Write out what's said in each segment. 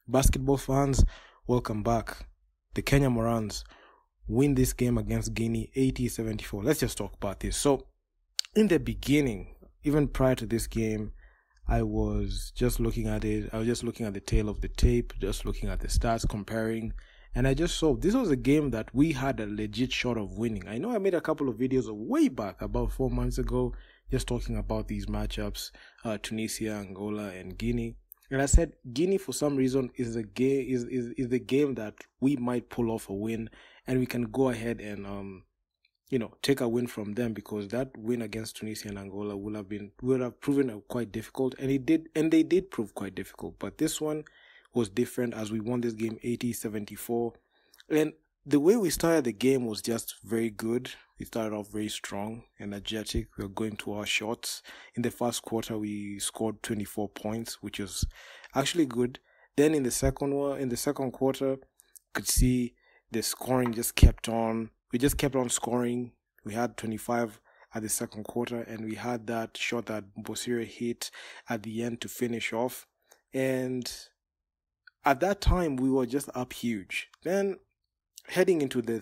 Basketball fans, welcome back. The Kenya Morans win this game against Guinea 80-74. Let's just talk about this. So, in the beginning, even prior to this game, I was just looking at it. I was just looking at the tail of the tape, just looking at the stats, comparing. And I just saw this was a game that we had a legit shot of winning. I know I made a couple of videos way back, about 4 months ago, just talking about these matchups, Tunisia, Angola, and Guinea. And I said Guinea, for some reason, is the game that we might pull off a win, and we can go ahead and take a win from them, because that win against Tunisia and Angola would have proven quite difficult, and they did prove quite difficult. But this one was different, as we won this game 80-74, and the way we started the game was just very good. We started off very strong, energetic. We were going to our shots. In the first quarter, we scored 24 points, which was actually good. Then in the second quarter, you could see the scoring just kept on. We just kept on scoring. We had 25 at the second quarter, and we had that shot that Bosire hit at the end to finish off. And at that time, we were just up huge. Then heading into the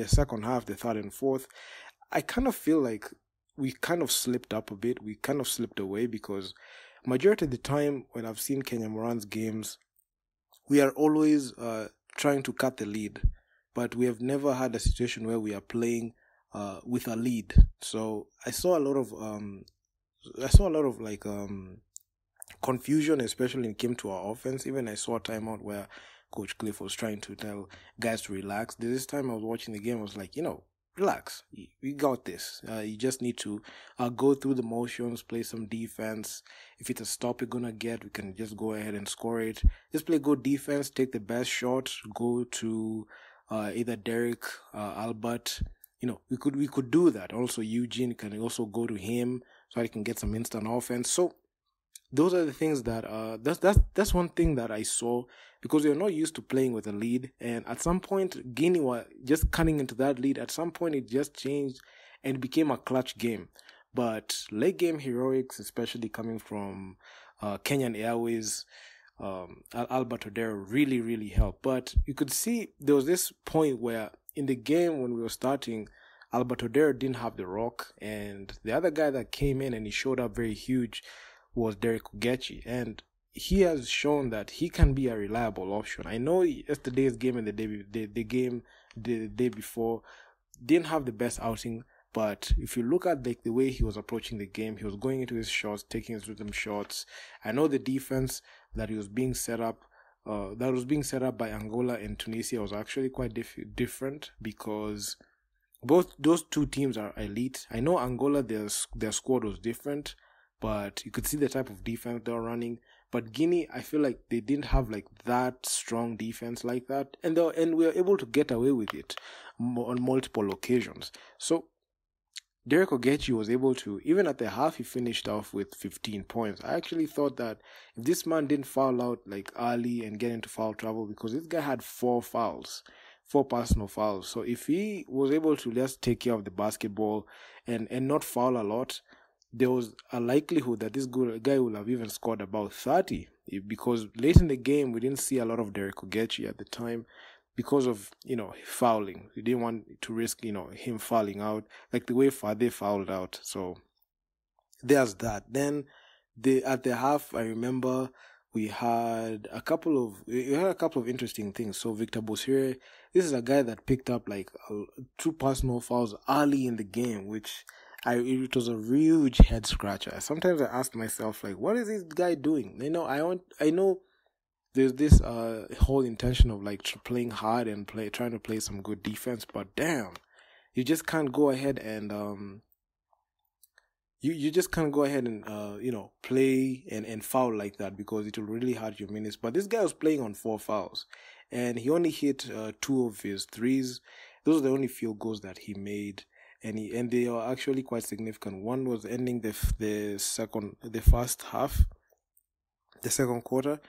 second half, the third and fourth, I kind of feel like we kind of slipped up a bit. We kind of slipped away, because majority of the time when I've seen Kenya Morans games, we are always trying to cut the lead, but we have never had a situation where we are playing with a lead. So I saw a lot of confusion, especially when it came to our offense. Even I saw a timeout where Coach Cliff was trying to tell guys to relax. This time I was watching the game, I was like, relax. We got this. You just need to go through the motions, play some defense. If it's a stop you're going to get, we can just go ahead and score it. Just play good defense, take the best shot, go to either Derek, Albert. We could do that. Also, Eugene can also go to him so I can get some instant offense. So those are the things that that's one thing that I saw, because we are not used to playing with a lead, and at some point Guinea was just cutting into that lead. At some point it just changed and it became a clutch game. But late game heroics, especially coming from Kenyan Airways, Albert Odero, really helped. But you could see there was this point where in the game when we were starting, Albert Odero didn't have the rock, and the other guy that came in and he showed up very huge was Derek Ogechi, and he has shown that he can be a reliable option. I know yesterday's game and the day before didn't have the best outing, but if you look at the way he was approaching the game, he was going into his shots, taking his rhythm shots. I know the defense that was being set up by Angola and Tunisia was actually quite different, because both those two teams are elite. I know Angola, their squad was different, but you could see the type of defense they were running. But Guinea, I feel like they didn't have like that strong defense like that, and we were able to get away with it on multiple occasions. So Derek Ogechi was able to, even at the half, he finished off with 15 points. I actually thought that if this man didn't foul out like early and get into foul trouble, because this guy had 4 personal fouls. So if he was able to just take care of the basketball and not foul a lot, there was a likelihood that this guy would have even scored about 30, because late in the game we didn't see a lot of Derek Ogechi at the time because of fouling. We didn't want to risk him fouling out like the way Fade fouled out. So there's that. Then at the half, I remember we had a couple of interesting things. So Victor Bosire, this is a guy that picked up like 2 personal fouls early in the game, which it was a huge head scratcher. Sometimes I asked myself, like, what is this guy doing? I know there's this whole intention of like playing hard and trying to play some good defense, but damn, you just can't go ahead and you just can't go ahead and play and foul like that, because it will really hurt your minutes. But this guy was playing on 4 fouls, and he only hit 2 of his threes. Those are the only field goals that he made. And they are actually quite significant. One was ending the first half, the second quarter,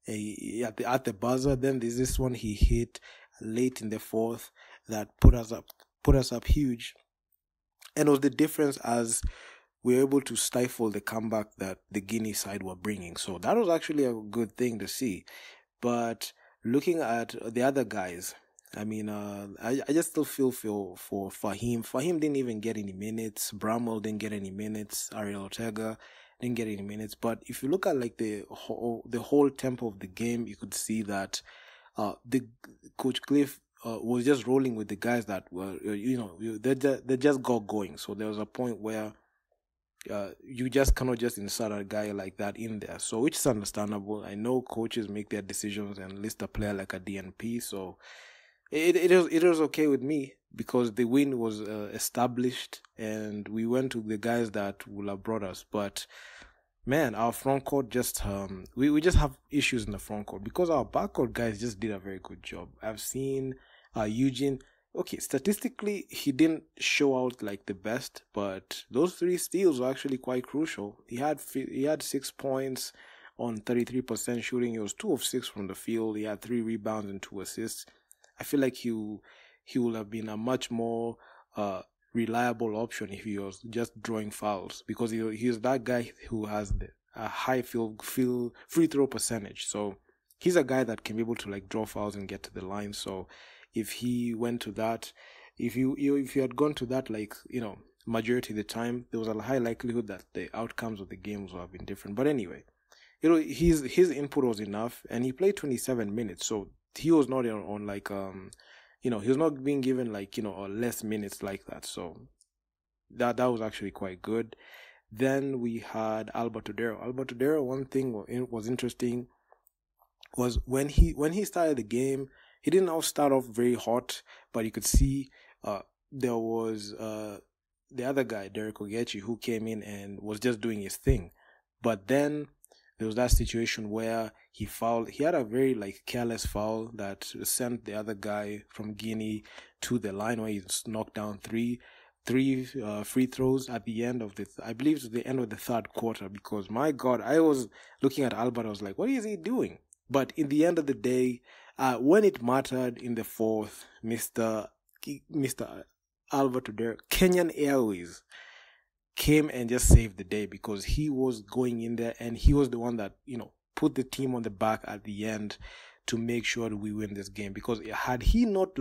at the buzzer. Then there's this one he hit late in the fourth that put us up huge, and it was the difference as we were able to stifle the comeback that the Guinea side were bringing. So that was actually a good thing to see. But looking at the other guys, I mean, I just still feel for Fahim. Fahim didn't even get any minutes. Bramwell didn't get any minutes. Ariel Ortega didn't get any minutes. But if you look at like the whole tempo of the game, you could see that the Coach Cliff was just rolling with the guys that were, they just got going. So there was a point where you just cannot just insert a guy like that in there. So which is understandable. I know coaches make their decisions and list a player like a DNP. So it was okay with me because the win was established and we went to the guys that will have brought us. But man, our front court just we just have issues in the front court because our backcourt guys just did a very good job. I've seen Eugene. Okay, statistically, he didn't show out like the best, but those 3 steals were actually quite crucial. He had 6 points on 33% shooting. He was 2 of 6 from the field. He had 3 rebounds and 2 assists. I feel like he would have been a much more reliable option if he was just drawing fouls because he is that guy who has a high free throw percentage. So he's a guy that can be able to like draw fouls and get to the line. So if he went to that, if you had gone to that, like, majority of the time, there was a high likelihood that the outcomes of the games would have been different. But anyway, his input was enough, and he played 27 minutes, so he was not on like he was not being given like less minutes like that. So that was actually quite good. Then we had Alberto Dero. One thing was interesting was when he started the game. He didn't all start off very hot, but you could see there was the other guy, Derek Ogechi, who came in and was just doing his thing. But then there was that situation where he fouled. He had a very like careless foul that sent the other guy from Guinea to the line where he knocked down three free throws at the end of I believe it was the end of the third quarter. Because my God, I was looking at Albert. I was like, what is he doing? But in the end of the day, when it mattered in the fourth, Mr. Alberto Dero, Kenyan Airways, came and just saved the day because he was going in there and he was the one that, put the team on the back at the end to make sure that we win this game. Because had he not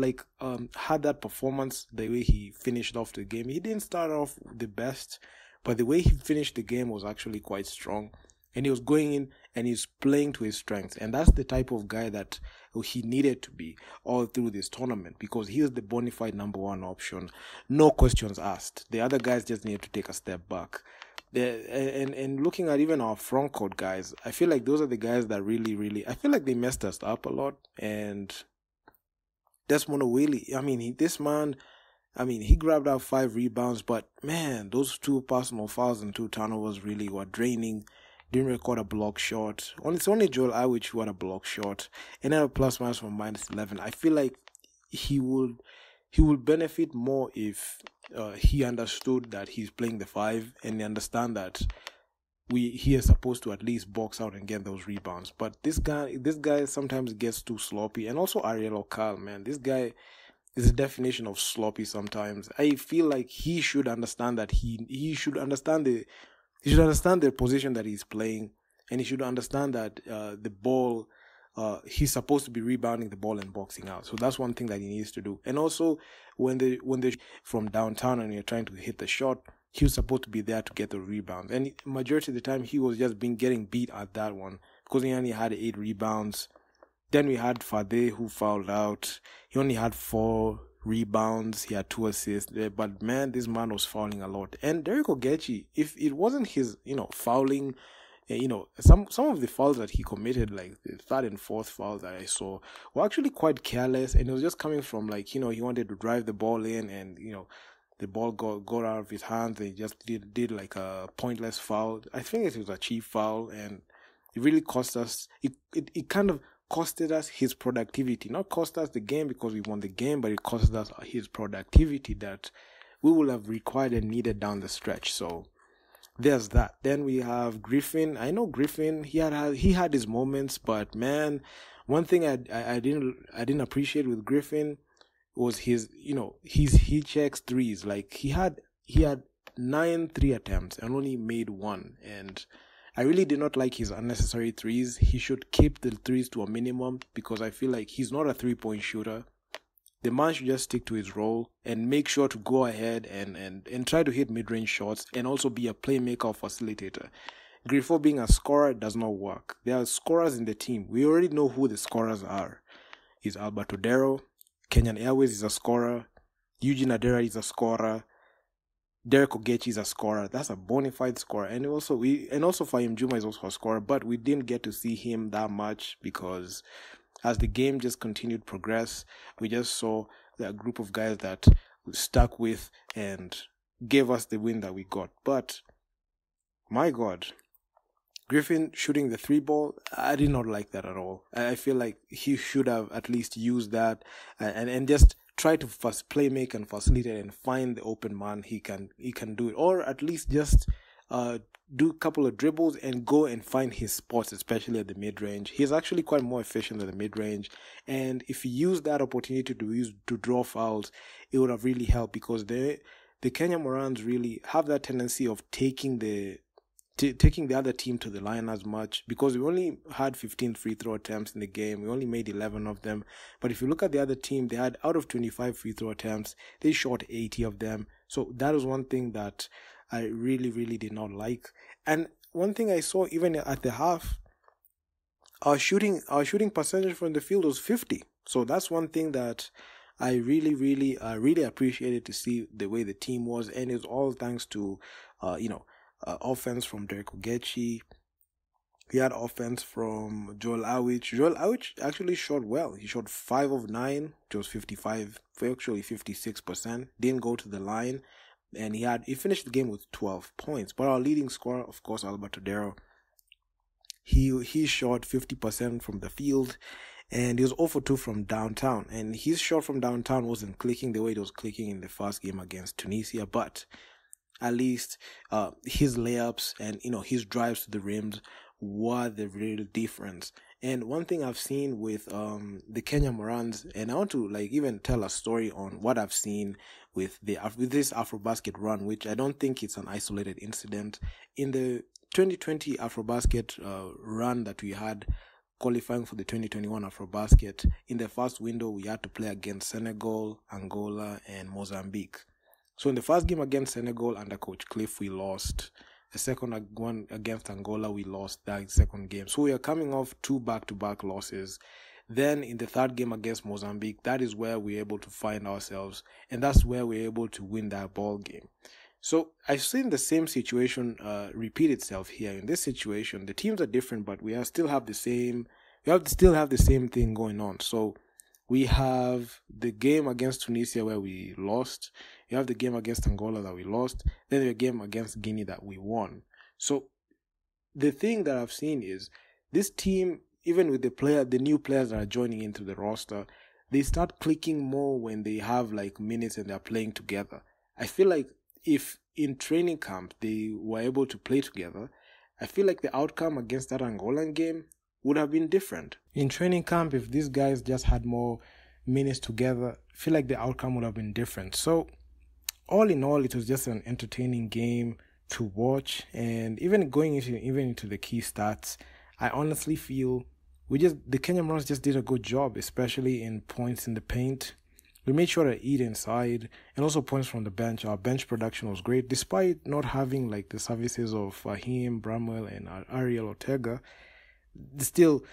had that performance the way he finished off the game, he didn't start off the best, but the way he finished the game was actually quite strong. And he was going in and he's playing to his strengths. And that's the type of guy that he needed to be all through this tournament because he is the bona fide number 1 option. No questions asked. The other guys just need to take a step back. And looking at even our front court guys, I feel like those are the guys that really, really, I feel like they messed us up a lot. And Desmond O'Whaley, he grabbed out 5 rebounds, but man, those 2 personal fouls and 2 turnovers really were draining. Didn't record a block shot. It's only Joel Iwich who had a block shot. And then a plus minus from -11. I feel like he would benefit more if he understood that he's playing the 5 and he understand that he is supposed to at least box out and get those rebounds. But this guy sometimes gets too sloppy. And also Ariel Okal, man. This guy is a definition of sloppy sometimes. I feel like he should understand that he should understand the position that he's playing, and he should understand that the ball, he's supposed to be rebounding the ball and boxing out. So that's one thing that he needs to do. And also, when they from downtown and you're trying to hit the shot, he was supposed to be there to get the rebounds. And majority of the time, he was just getting beat at that one because he only had 8 rebounds. Then we had Fade who fouled out. He only had 4 rebounds, he had 2 assists, but man, this man was fouling a lot. And Derek Ogechi, if it wasn't his, fouling, some of the fouls that he committed, like the 3rd and 4th foul that I saw, were actually quite careless, and it was just coming from he wanted to drive the ball in, and the ball got out of his hands, and he just did like a pointless foul. I think it was a cheap foul, and it really cost us. It kind of costed us his productivity. Not cost us the game because we won the game, but it costed us his productivity that we will have required and needed down the stretch. So there's that. Then we have Griffin. I know Griffin, he had his moments, but man, one thing I didn't appreciate with Griffin was he checks threes. Like he had 9 3 attempts and only made 1, and I really did not like his unnecessary threes. He should keep the threes to a minimum because I feel like he's not a 3-point shooter. The man should just stick to his role and make sure to go ahead and try to hit mid-range shots and also be a playmaker or facilitator. Grifo being a scorer does not work. There are scorers in the team. We already know who the scorers are. It's Alberto Dero. Kenyan Airways is a scorer. Eugene Adera is a scorer. Derek Ogechi is a scorer. That's a bona fide scorer. And also Fahim Juma is also a scorer, but we didn't get to see him that much because as the game just continued to progress, we just saw a group of guys that we stuck with and gave us the win that we got. But my God, Griffin shooting the 3-ball, I did not like that at all. I feel like he should have at least used that and just try to first play make and facilitate and find the open man. He can do it, or at least just do a couple of dribbles and go and find his spots, especially at the mid-range. He's actually quite more efficient at the mid-range, and if he used that opportunity to draw fouls, it would have really helped because the Kenyan Morans really have that tendency of taking the other team to the line as much, because we only had 15 free throw attempts in the game. We only made 11 of them. But if you look at the other team, they had out of 25 free throw attempts, they shot 80 of them. So that was one thing that I really, really did not like. And one thing I saw even at the half, our shooting percentage from the field was 50. So that's one thing that I really, really, really appreciated to see the way the team was, and it's all thanks to, offense from Derek Ogechi. We had offense from Joel Awich. Joel Awich actually shot well. He shot 5 of 9, which was 56%. Didn't go to the line, and he finished the game with 12 points. But our leading scorer, of course, Alberto Dero, he shot 50% from the field, and he was 0 for 2 from downtown. And his shot from downtown wasn't clicking the way it was clicking in the first game against Tunisia, but at least his layups and his drives to the rims were the real difference. And one thing I've seen with the Kenyan Morans, and I want to even tell a story on what I've seen with this Afrobasket run, which I don't think it's an isolated incident. In the 2020 Afrobasket run that we had, qualifying for the 2021 Afrobasket, in the first window we had to play against Senegal, Angola, and Mozambique. So in the first game against Senegal under Coach Cliff, we lost. The second one against Angola, we lost that second game. So we are coming off 2 back-to-back losses. Then in the third game against Mozambique, that is where we're able to find ourselves, and that's where we're able to win that ball game. So I've seen the same situation repeat itself here. In this situation, the teams are different, but we still have the same thing going on. So we have the game against Tunisia where we lost. You have the game against Angola that we lost. Then the game against Guinea that we won. So the thing that I've seen is this team, even with the new players that are joining into the roster, they start clicking more when they have minutes and they're playing together. I feel like if in training camp they were able to play together, I feel like the outcome against that Angolan game would have been different. In training camp, if these guys just had more minutes together, I feel like the outcome would have been different. So all in all, it was just an entertaining game to watch. And even going into the key stats, I honestly feel the Kenyan Morans just did a good job, especially in points in the paint. We made sure to eat inside, and also points from the bench. Our bench production was great, despite not having the services of Fahim, Bramwell, and Ariel Ortega. Still,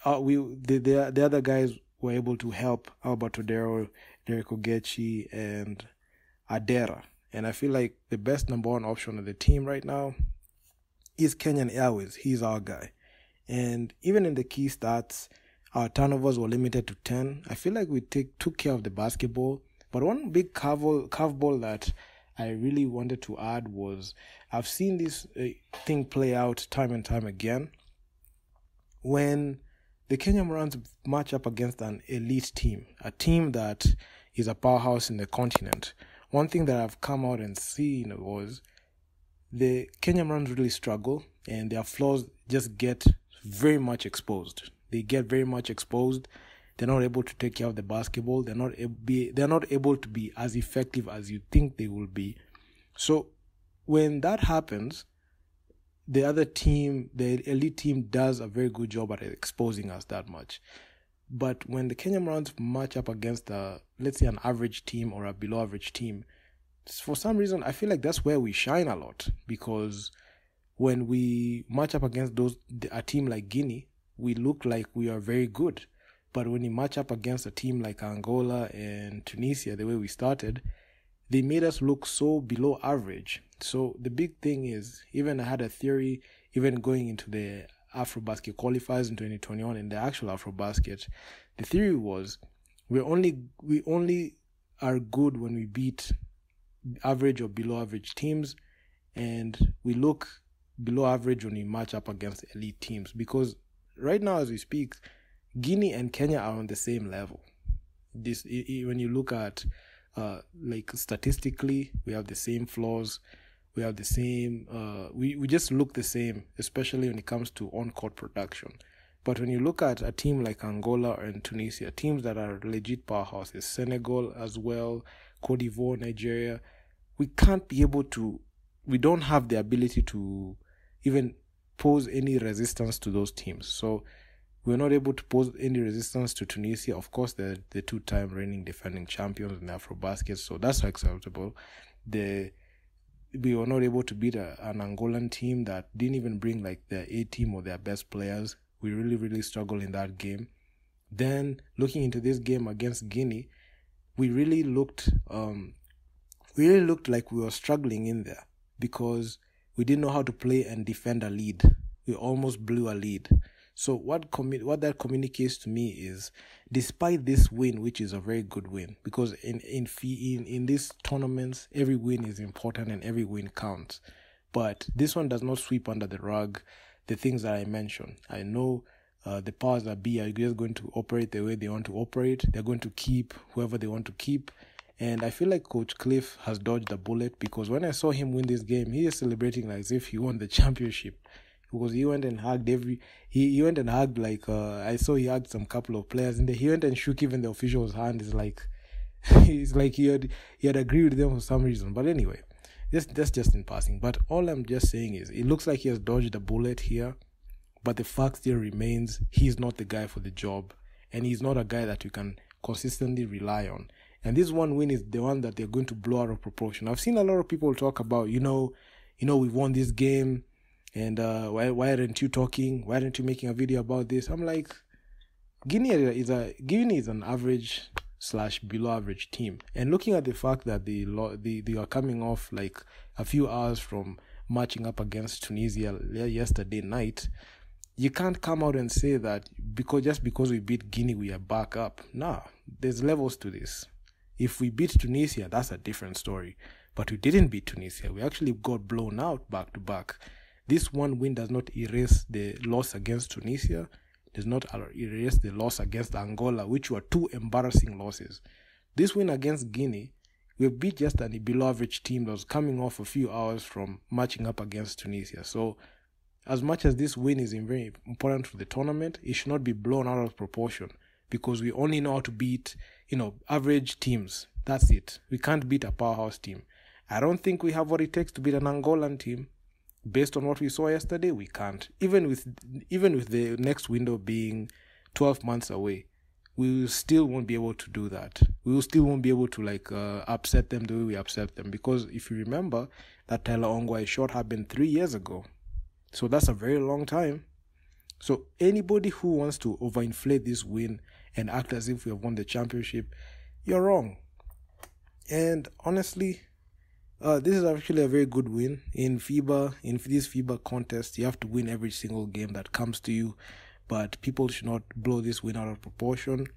the other guys were able to help Alberto Dero, Derek Ogechi, and Adera. And I feel like the best number 1 option of the team right now is Kenyan Airways. He's our guy. And even in the key stats, our turnovers were limited to 10. I feel like we took care of the basketball. But one big curveball that I really wanted to add was I've seen this thing play out time and time again. When the Kenyan Morans match up against an elite team, a team that is a powerhouse in the continent, one thing that I've come out and seen was the Kenyan Morans really struggle, and their flaws just get very much exposed. They get very much exposed. They're not able to take care of the basketball. They're not able to be as effective as you think they will be. So when that happens, the other team, the elite team, does a very good job at exposing us that much. But when the Kenyan Morans match up against, let's say, an average team or a below average team, for some reason, I feel like that's where we shine a lot. Because when we match up against a team like Guinea, we look like we are very good. But when you match up against a team like Angola and Tunisia, the way we started, they made us look so below average. So the big thing is, even I had a theory, even going into the Afrobasket qualifiers in 2021 and the actual Afrobasket, the theory was we only are good when we beat average or below average teams, and we look below average when we match up against elite teams. Because right now, as we speak, Guinea and Kenya are on the same level. When you look at like statistically, we have the same flaws. We have the same, we just look the same, especially when it comes to on-court production. But when you look at a team like Angola and Tunisia, teams that are legit powerhouses, Senegal as well, Cote d'Ivoire, Nigeria, we don't have the ability to even pose any resistance to those teams. So we're not able to pose any resistance to Tunisia. Of course, they're the two-time reigning defending champions in the Afrobasket, so that's acceptable. We were not able to beat an Angolan team that didn't even bring like their A team or their best players. We really, really struggled in that game. Then looking into this game against Guinea, we really looked like we were struggling in there because we didn't know how to play and defend a lead. We almost blew a lead. So what that communicates to me is, despite this win, which is a very good win, because in these tournaments, every win is important and every win counts. But this one does not sweep under the rug the things that I mentioned. I know the powers that be are just going to operate the way they want to operate. They're going to keep whoever they want to keep. And I feel like Coach Cliff has dodged a bullet, because when I saw him win this game, he is celebrating like as if he won the championship. Because he went and hugged I saw he hugged some couple of players, and he went and shook even the official's hand. It's like he had agreed with them for some reason. But anyway, that's just in passing. But all I'm just saying is, it looks like he has dodged a bullet here, but the fact still remains, he's not the guy for the job, and he's not a guy that you can consistently rely on. And this one win is the one that they're going to blow out of proportion. I've seen a lot of people talk about, we won this game, and why aren't you talking? Why aren't you making a video about this? I'm like, Guinea is an average / below average team. And looking at the fact that they are coming off like a few hours from matching up against Tunisia yesterday night, you can't come out and say that just because we beat Guinea, we are back up. Nah, there's levels to this. If we beat Tunisia, that's a different story. But we didn't beat Tunisia. We actually got blown out back to back. This one win does not erase the loss against Tunisia. Does not erase the loss against Angola, which were two embarrassing losses. This win against Guinea, we beat just a below average team that was coming off a few hours from matching up against Tunisia. So as much as this win is very important for the tournament, it should not be blown out of proportion, because we only know how to beat, average teams. That's it. We can't beat a powerhouse team. I don't think we have what it takes to beat an Angolan team. Based on what we saw yesterday, we can't. Even with the next window being 12 months away, we still won't be able to do that. We still won't be able to upset them the way we upset them. Because if you remember, that Tyler Ongwae shot happened 3 years ago. So that's a very long time. So anybody who wants to overinflate this win and act as if we have won the championship, you're wrong. And honestly, this is actually a very good win. In FIBA, in this FIBA contest, you have to win every single game that comes to you, but people should not blow this win out of proportion.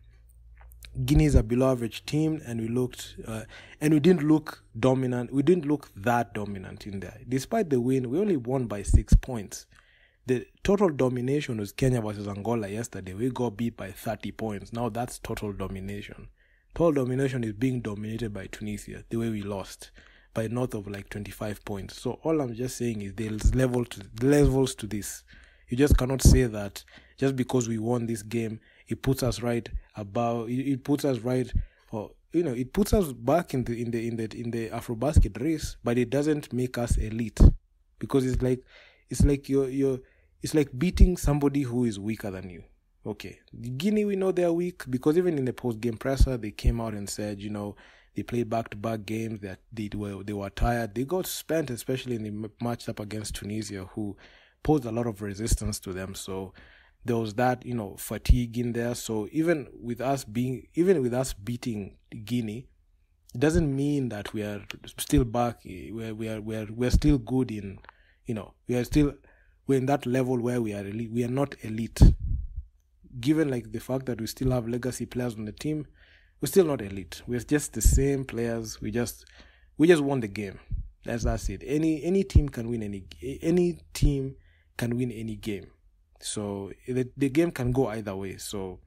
Guinea is a below average team, and we didn't look dominant. We didn't look that dominant in there. Despite the win, we only won by 6 points. The total domination was Kenya versus Angola yesterday. We got beat by 30 points. Now that's total domination. Total domination is being dominated by Tunisia, the way we lost, by north of 25 points. So all I'm just saying is there's levels to this. You just cannot say that just because we won this game, it puts us right above. It puts us right, or it puts us back in the Afrobasket race, but it doesn't make us elite, because it's it's like it's like beating somebody who is weaker than you. Okay, Guinea, we know they're weak because even in the post-game presser, they came out and said, they played back-to-back games, that they were tired. They got spent, especially in the match up against Tunisia, who posed a lot of resistance to them. So there was that, fatigue in there. So even with us beating Guinea, it doesn't mean that we are still back. We're still good in, we're in that level where we are elite. We are not elite. Given like the fact that we still have legacy players on the team, we're still not elite. We're just the same players. We just won the game. That's it. Any team can win any game. So the game can go either way. So,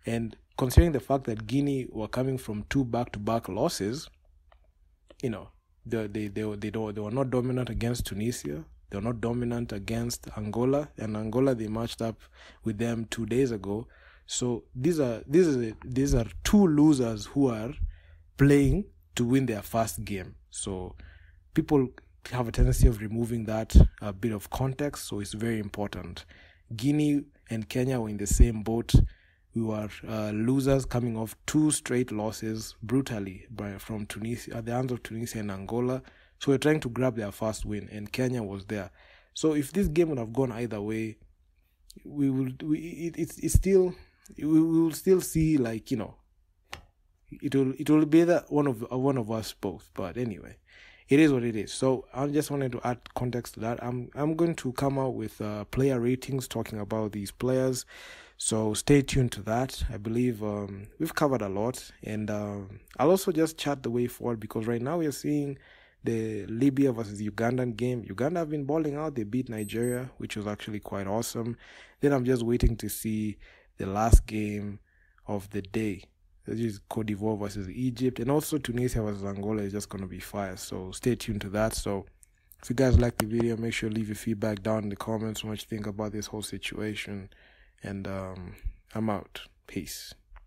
and considering the fact that Guinea were coming from 2 back-to-back losses, they were not dominant against Tunisia. They were not dominant against Angola, and Angola they matched up with them 2 days ago. So these are 2 losers who are playing to win their first game. So people have a tendency of removing that a bit of context. So it's very important. Guinea and Kenya were in the same boat. We were losers coming off 2 straight losses brutally from Tunisia at the hands of Tunisia and Angola. So we're trying to grab their first win, and Kenya was there. So if this game would have gone either way, we will still see, like, it will be that one of us both. But anyway, it is what it is. So I just wanted to add context to that. I'm going to come out with player ratings talking about these players. So stay tuned to that. I believe we've covered a lot, and I'll also just chat the way forward, because right now we are seeing the Libya versus Ugandan game. Uganda have been balling out. They beat Nigeria, which was actually quite awesome. Then I'm just waiting to see the last game of the day. This is Cote d'Ivoire versus Egypt, and also Tunisia versus Angola is just going to be fire. So stay tuned to that. So if you guys like the video, make sure to leave your feedback down in the comments, what you think about this whole situation. And I'm out. Peace.